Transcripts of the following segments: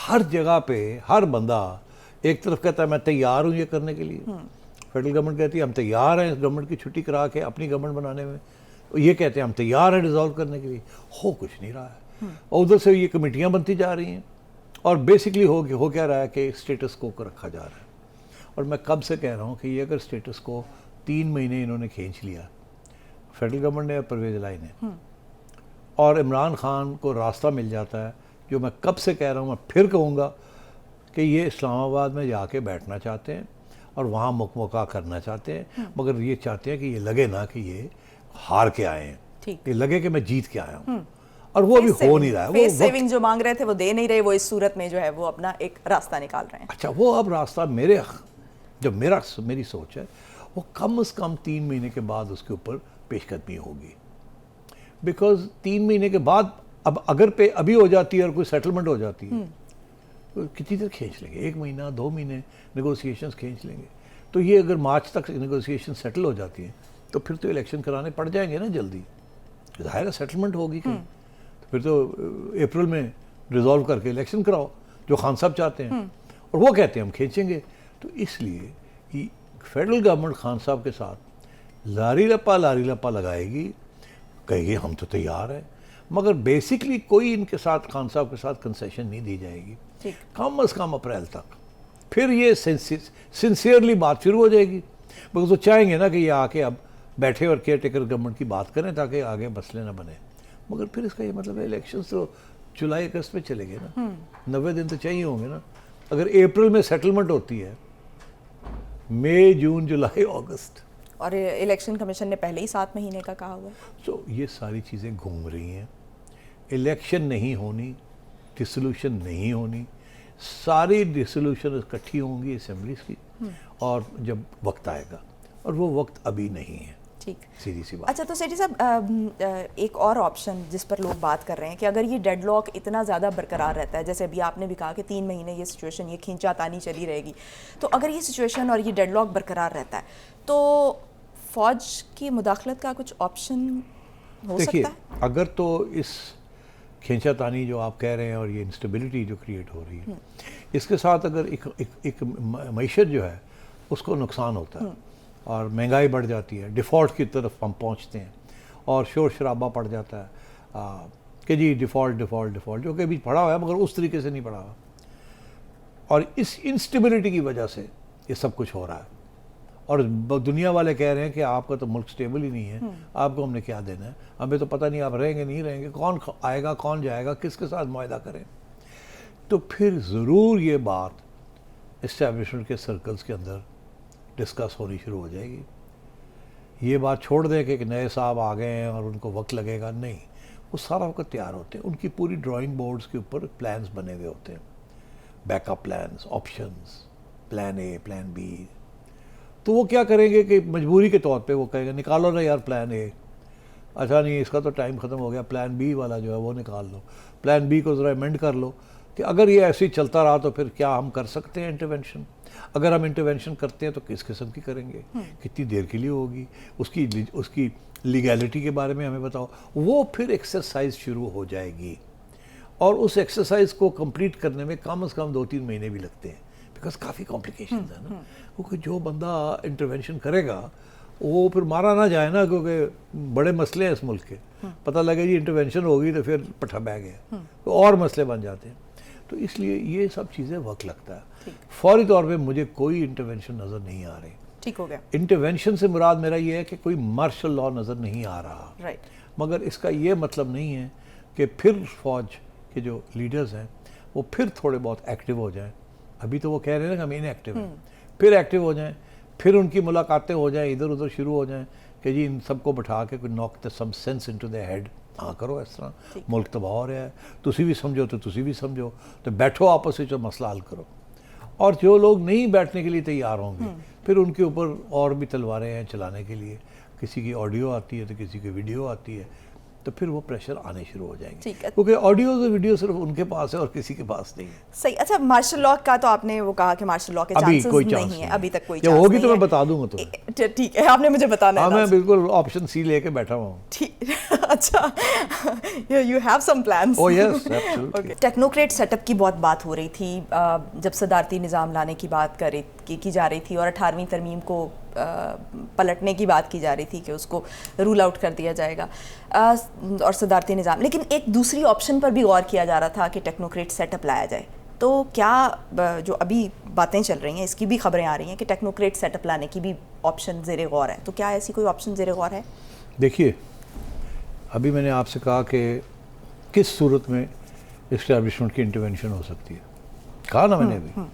हर जगह पे हर बंदा एक तरफ कहता है मैं तैयार हूँ ये करने के लिए, फेडरल गवर्नमेंट कहती है हम तैयार हैं गवर्नमेंट की छुट्टी करा के अपनी गवर्नमेंट बनाने में, ये कहते हैं हम तैयार हैं डिसॉल्व करने के लिए, हो कुछ नहीं रहा है। और उधर से ये कमेटियाँ बनती जा रही हैं और बेसिकली हो क्या रहा है कि स्टेटस को रखा जा रहा है। और मैं कब से कह रहा हूँ कि ये अगर स्टेटस को 3 महीने इन्होंने खींच लिया, फेडरल गवर्नमेंट ने, परवेज़ इलाही ने, और इमरान खान को रास्ता मिल जाता है, जो मैं कब से कह रहा हूँ, मैं फिर कहूँगा कि ये इस्लामाबाद में जाके बैठना चाहते हैं और वहाँ मुकमका करना चाहते हैं, मगर ये चाहते हैं कि ये लगे ना कि ये हार के आए हैं, ये लगे कि मैं जीत के आया हूँ, और वो अभी हो नहीं रहा है। फेस सेविंग जो मांग रहे थे वो दे नहीं रहे, वो इस सूरत में जो है वो अपना एक रास्ता निकाल रहे हैं। अच्छा, वो अब रास्ता मेरी सोच है, वो कम से कम 3 महीने के बाद उसके ऊपर पेशकदमी होगी, बिकॉज 3 महीने के बाद अब अगर पे अभी हो जाती है और कोई सेटलमेंट हो जाती है तो कितनी देर खींच लेंगे, 1 महीना 2 महीने नेगोशिएशंस खींच लेंगे। तो ये अगर मार्च तक नेगोशिएशन सेटल हो जाती है तो फिर तो इलेक्शन कराने पड़ जाएंगे ना जल्दी, जाहिर है सेटलमेंट होगी कहीं, तो फिर तो अप्रैल में रिजॉल्व करके इलेक्शन कराओ जो खान साहब चाहते हैं, और वो कहते हैं हम खींचेंगे। तो इसलिए फेडरल गवर्नमेंट खान साहब के साथ लारी लप्पा लगाएगी, कहेगी हम तो तैयार हैं, मगर बेसिकली कोई इनके साथ खान साहब के साथ कंसेशन नहीं दी जाएगी कम अज़ कम अप्रैल तक। फिर ये सिंसियरली बात शुरू हो जाएगी, बिकॉज वो चाहेंगे ना कि ये आके अब बैठे और केयर टेकर गवर्नमेंट की बात करें ताकि आगे मसले ना बने। मगर फिर इसका ये मतलब है इलेक्शन तो जुलाई अगस्त में चलेंगे ना, 90 दिन तो चाहिए होंगे ना। अगर अप्रैल में सेटलमेंट होती है, मई जून जुलाई अगस्त, और इलेक्शन कमीशन ने पहले ही 7 महीने का कहा हुआ, तो ये सारी चीज़ें घूम रही हैं। इलेक्शन नहीं होनी, डिसोल्यूशन नहीं होनी, सारी डिसोल्यूशन इकट्ठी होंगी असेंबलीज की, और जब वक्त आएगा, और वो वक्त अभी नहीं है। ठीक, सीधी सी बात। अच्छा, तो सेठी साहब एक और ऑप्शन जिस पर लोग बात कर रहे हैं कि अगर ये डेडलॉक इतना ज़्यादा बरकरार रहता है, जैसे अभी आपने भी कहा कि 3 महीने ये सिचुएशन, ये खींचातानी चली रहेगी, तो अगर ये सिचुएशन और ये डेडलॉक बरकरार रहता है तो फ़ौज की मुदाखलत का कुछ ऑप्शन हो सकता है? देखिए, अगर तो इस खींचातानी जो आप कह रहे हैं और ये इंस्टेबिलिटी जो क्रिएट हो रही है, इसके साथ अगर एक मईशत जो है उसको नुकसान होता है और महंगाई बढ़ जाती है, डिफ़ॉल्ट की तरफ हम पहुंचते हैं और शोर शराबा पड़ जाता है कि जी डिफ़ॉल्ट, जो कि अभी पड़ा हुआ है मगर उस तरीके से नहीं पड़ा हुआ, और इस इंस्टेबिलिटी की वजह से ये सब कुछ हो रहा है। और दुनिया वाले कह रहे हैं कि आपका तो मुल्क स्टेबल ही नहीं है, आपको हमने क्या देना है, हमें तो पता नहीं आप रहेंगे नहीं रहेंगे, कौन आएगा कौन जाएगा, किसके साथ मुआहदा करें। तो फिर ज़रूर ये बात इस्टेब्लिशमेंट के सर्कल्स के अंदर डिस्कस होनी शुरू हो जाएगी। ये बात छोड़ दें कि एक नए साहब आ गए हैं और उनको वक्त लगेगा, नहीं, वो सारा वक्त तैयार होते हैं, उनकी पूरी ड्राइंग बोर्ड्स के ऊपर प्लान्स बने हुए होते हैं, backup plans, options, plan A, plan B. तो वो क्या करेंगे कि मजबूरी के तौर पे वो कहेंगे निकालो ना यार प्लान ए, अच्छा नहीं इसका तो टाइम ख़त्म हो गया, प्लान बी वाला जो है वो निकाल लो, प्लान बी को ज़रा अमेंड कर लो, कि अगर ये ऐसे ही चलता रहा तो फिर क्या हम कर सकते हैं इंटरवेंशन, अगर हम इंटरवेंशन करते हैं तो किस किस्म की करेंगे, कितनी देर के लिए होगी, उसकी लीगैलिटी के बारे में हमें बताओ। वो फिर एक्सरसाइज शुरू हो जाएगी, और उस एक्सरसाइज को कंप्लीट करने में कम से कम 2-3 महीने भी लगते हैं, बिकॉज काफ़ी कॉम्प्लिकेशंस है ना, क्योंकि जो बंदा इंटरवेंशन करेगा वो फिर मारा ना जाए ना, क्योंकि बड़े मसले हैं इस मुल्क के, पता लगे जी इंटरवेंशन होगी तो फिर पट्ठा बह गया, तो और मसले बन जाते हैं। तो इसलिए ये सब चीज़ें वक्त लगता है। फौरी तौर पे मुझे कोई इंटरवेंशन नज़र नहीं आ रही। ठीक हो गया। इंटरवेंशन से मुराद मेरा ये है कि कोई मार्शल लॉ नज़र नहीं आ रहा, राइट, मगर इसका ये मतलब नहीं है कि फिर फौज के जो लीडर्स हैं वो फिर थोड़े बहुत एक्टिव हो जाएं। अभी तो वो कह रहे हैं ना कि हम इनएक्टिव हैं, फिर एक्टिव हो जाएं, फिर उनकी मुलाकातें हो जाएं, इधर उधर शुरू हो जाएं कि जी इन सबको बैठा के कोई knock the some sense into the head, हाँ करो इस तरह, मुल्क तबाह हो रहा है, तुसी भी समझो तो तुसी भी समझो, तो बैठो आपस में मसला हल करो। और जो लोग नहीं बैठने के लिए तैयार होंगे फिर उनके ऊपर और भी तलवारें हैं चलाने के लिए, किसी की ऑडियो आती है तो किसी की वीडियो आती है, तो फिर वो प्रेशर आने शुरू हो जाएंगे, क्योंकि ऑडियो और वीडियो सिर्फ उनके पास है और किसी के पास नहीं है। सही। अच्छा, मार्शल लॉ का तो आपने वो कहा कि मार्शल लॉ के चांसेस नहीं है, अभी तक कोई चांस होगी तो मैं बता दूंगा। तो ठीक है, आपने मुझे बताना है। मैं बिल्कुल ऑप्शन सी लेके बैठा हुआ हूँ। ठीक अच्छा, you have some plans. Oh yes, absolutely. Okay. Technocrat setup की बहुत बात हो रही थी जब सदारती निज़ाम लाने की बात की जा रही थी और 18वीं तरमीम को पलटने की बात की जा रही थी कि उसको रूल आउट कर दिया जाएगा और सदारती निज़ाम, लेकिन एक दूसरी ऑप्शन पर भी गौर किया जा रहा था कि टेक्नोक्रेट सेटअप लाया जाए। तो क्या जो अभी बातें चल रही हैं, इसकी भी खबरें आ रही हैं कि टेक्नोक्रेट सेटअप लाने की भी ऑप्शन ज़ेरे गौर है, तो क्या ऐसी कोई ऑप्शन ज़ेरे गौर है? देखिए, अभी मैंने आपसे कहा कि किस सूरत में इस्टेब्लिशमेंट की इंटरवेंशन हो सकती है, कहा ना मैंने अभी।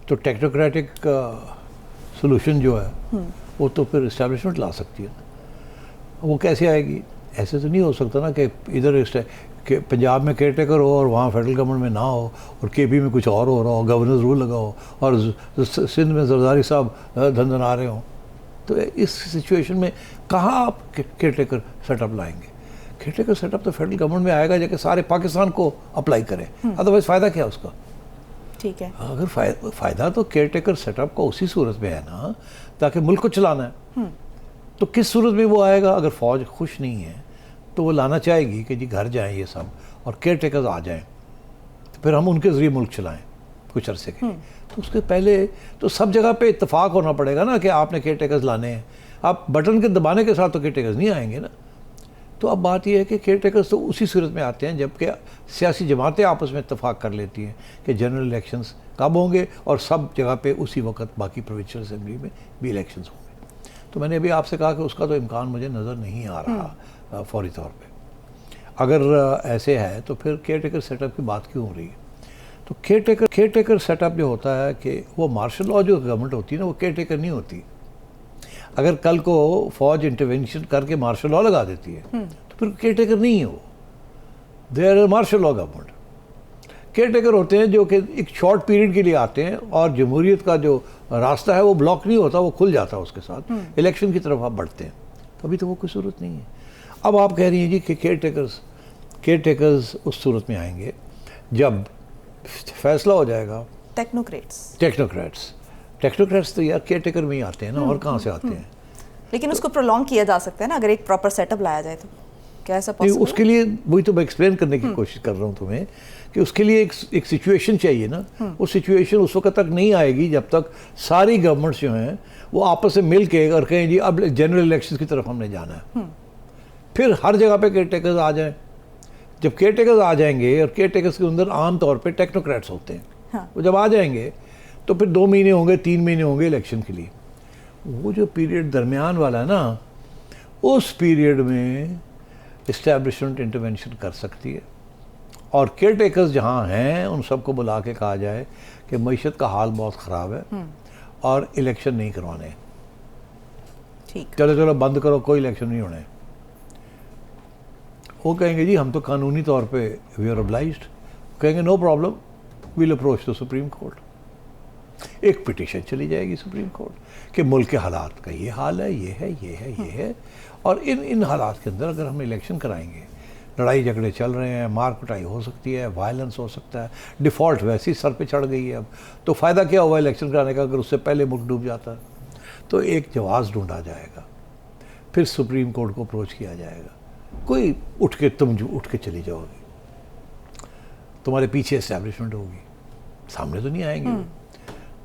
तो टेक्नोक्रेटिक सोल्यूशन जो है वो तो फिर इस्टेब्लिशमेंट ला सकती है ना। वो कैसे आएगी? ऐसे तो नहीं हो सकता ना कि इधर कि पंजाब में केयर टेकर हो और वहाँ फेडरल गवर्नमेंट में ना हो और केपी में कुछ और हो रहा हो, गवर्नर रूल लगा हो और सिंध में जरदारी साहब धंधना रहे हों। तो इस सिचुएशन में कहाँ आप केयर टेकर सेटअप लाएंगे? केयर टेकर सेटअप तो फेडरल गवर्नमेंट में आएगा जाके सारे पाकिस्तान को अप्लाई करें, अदरवाइज फ़ायदा क्या उसका? ठीक है, अगर फ़ायदा तो केयर टेकर सेटअप का उसी सूरत में है ना, ताकि मुल्क को चलाना है। तो किस सूरत में वो आएगा? अगर फ़ौज खुश नहीं है तो वो लाना चाहेगी कि जी घर जाएं ये सब और केयर टेकर्स आ जाएं, तो फिर हम उनके ज़रिए मुल्क चलाएं कुछ अरसे के। तो उसके पहले तो सब जगह पे इत्तेफाक होना पड़ेगा ना कि आपने केयर टेकर्स लाने हैं। आप बटन के दबाने के साथ तो केयर टेकर्स नहीं आएंगे ना। तो अब बात यह है कि केयर टेकर्स तो उसी सूरत में आते हैं जबकि सियासी जमातें आपस में इत्तेफाक कर लेती हैं कि जनरल इलेक्शंस कब होंगे और सब जगह पे उसी वक्त बाकी प्रोविंशियल असेंबली में भी इलेक्शंस होंगे। तो मैंने अभी आपसे कहा कि उसका तो इम्कान मुझे नज़र नहीं आ रहा फौरी तौर पे। अगर ऐसे है तो फिर केयर टेकर सेटअप की बात क्यों हो रही है? तो केयर टेकर सेटअप जो होता है कि वो मार्शल लॉ जो गवर्नमेंट होती है ना, वो केयर टेकर नहीं होती। अगर कल को फौज इंटरवेंशन करके मार्शल लॉ लगा देती है तो फिर केयर टेकर नहीं है वो, they are martial law government. Caretaker होते हैं जो कि एक शॉर्ट पीरियड के लिए आते हैं और जमहूरियत का जो रास्ता है वो ब्लॉक नहीं होता, वो खुल जाता है उसके साथ, इलेक्शन की तरफ आप बढ़ते हैं। तो अभी तो वो कोई सूरत नहीं है। अब आप कह रही हैं जी कि केयर टेकर्स उस सूरत में आएंगे जब फैसला हो जाएगा। टेक्नोक्रेट्स तो यार केयर टेकर में ही आते हैं ना, और कहाँ से आते हैं? लेकिन उसको प्रोलॉन्ग किया जा सकता है ना, अगर एक प्रॉपर सेटअप लाया जाए तो क्या ऐसा पॉसिबल? उसके लिए वही तो मैं एक्सप्लेन करने की कोशिश कर रहा हूँ तुम्हें कि उसके लिए एक सिचुएशन चाहिए ना। वो सिचुएशन उस वक्त तक नहीं आएगी जब तक सारी गवर्नमेंट्स जो हैं वो आपस में मिल के और कहें जी अब जनरल इलेक्शन की तरफ हमने जाना है। फिर हर जगह पे केयर टेकर्स आ जाएं। जब केयर टेकर्स आ जाएंगे और केयर टेकर्स के अंदर आम तौर पे टेक्नोक्रेट्स होते हैं, हाँ। वो जब आ जाएंगे तो फिर 2 महीने होंगे, 3 महीने होंगे इलेक्शन के लिए। वो जो पीरियड दरमियान वाला है ना, उस पीरियड में इस्टेब्लिशमेंट इंटरवेंशन कर सकती है और केयर टेकर्स जहाँ हैं उन सबको बुला के कहा जाए कि मईशत का हाल बहुत ख़राब है और इलेक्शन नहीं करवाने, ठीक, चलो बंद करो, कोई इलेक्शन नहीं होने। वो कहेंगे जी हम तो कानूनी तौर पे वी आर ऑब्लाइज्ड, कहेंगे no problem, will approach the supreme court. एक पिटीशन चली जाएगी सुप्रीम कोर्ट कि मुल्क के हालात का ये हाल है, ये है, ये है, ये है, और इन हालात के अंदर अगर हम इलेक्शन कराएंगे, लड़ाई झगड़े चल रहे हैं, मार कुटाई हो सकती है, वायलेंस हो सकता है, डिफ़ॉल्ट वैसे ही सर पे चढ़ गई है, अब तो फ़ायदा क्या हुआ इलेक्शन कराने का अगर उससे पहले मुल्क डूब जाता है? तो एक जवाज़ ढूंढा जाएगा, फिर सुप्रीम कोर्ट को अप्रोच किया जाएगा। कोई तुम उठ के चली जाओगी, तुम्हारे पीछे एस्टैब्लिशमेंट होगी, सामने तो नहीं आएंगे।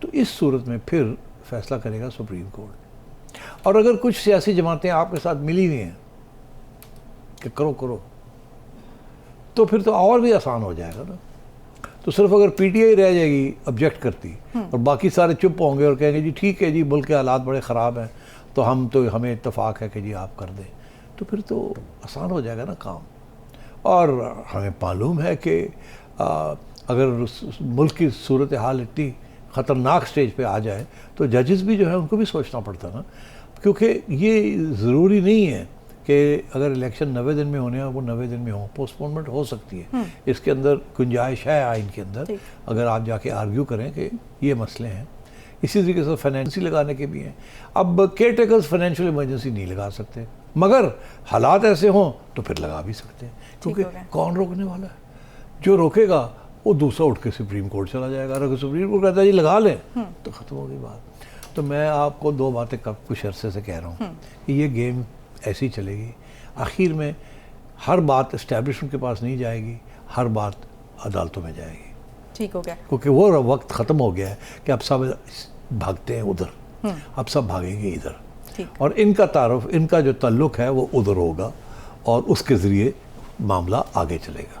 तो इस सूरत में फिर फैसला करेगा सुप्रीम कोर्ट। और अगर कुछ सियासी जमातें आपके साथ मिली हुई हैं कि करो, तो फिर तो और भी आसान हो जाएगा ना। तो सिर्फ अगर पीटीआई रह जाएगी ऑब्जेक्ट करती और बाकी सारे चुप होंगे और कहेंगे जी ठीक है जी मुल्क के हालात बड़े ख़राब हैं तो हमें इत्तेफाक है कि जी आप कर दें, तो फिर तो आसान हो जाएगा ना काम। और हमें मालूम है कि अगर मुल्क की सूरत हाल इतनी ख़तरनाक स्टेज पे आ जाए तो जजेस भी जो है उनको भी सोचना पड़ता है ना, क्योंकि ये ज़रूरी नहीं है कि अगर इलेक्शन 90 दिन में होने हैं वो 90 दिन में हो, पोस्टपोनमेंट हो सकती है। इसके अंदर गुंजाइश है आइन के अंदर, अगर आप जाके आर्ग्यू करें कि ये मसले हैं। इसी तरीके से फाइनेंसी लगाने के भी हैं। अब केयर टेकर्स फाइनेंशियल इमरजेंसी नहीं लगा सकते, मगर हालात ऐसे हों तो फिर लगा भी सकते हैं, क्योंकि कौन रोकने वाला है? जो रोकेगा वो दूसरा उठ के सुप्रीम कोर्ट चला जाएगा। अगर सुप्रीम कोर्ट कहता है जी लगा लें तो ख़त्म हो गई बात। तो मैं आपको 2 बातें कुछ अरसे से कह रहा हूँ कि ये गेम ऐसी चलेगी। आखिर में हर बात इस्टेब्लिशमेंट के पास नहीं जाएगी, हर बात अदालतों में जाएगी। ठीक हो गया, क्योंकि वो वक्त ख़त्म हो गया है कि अब सब भागते हैं उधर, अब सब भागेंगे इधर, ठीक। और इनका तारुफ, इनका जो ताल्लुक़ है वो उधर होगा और उसके ज़रिए मामला आगे चलेगा।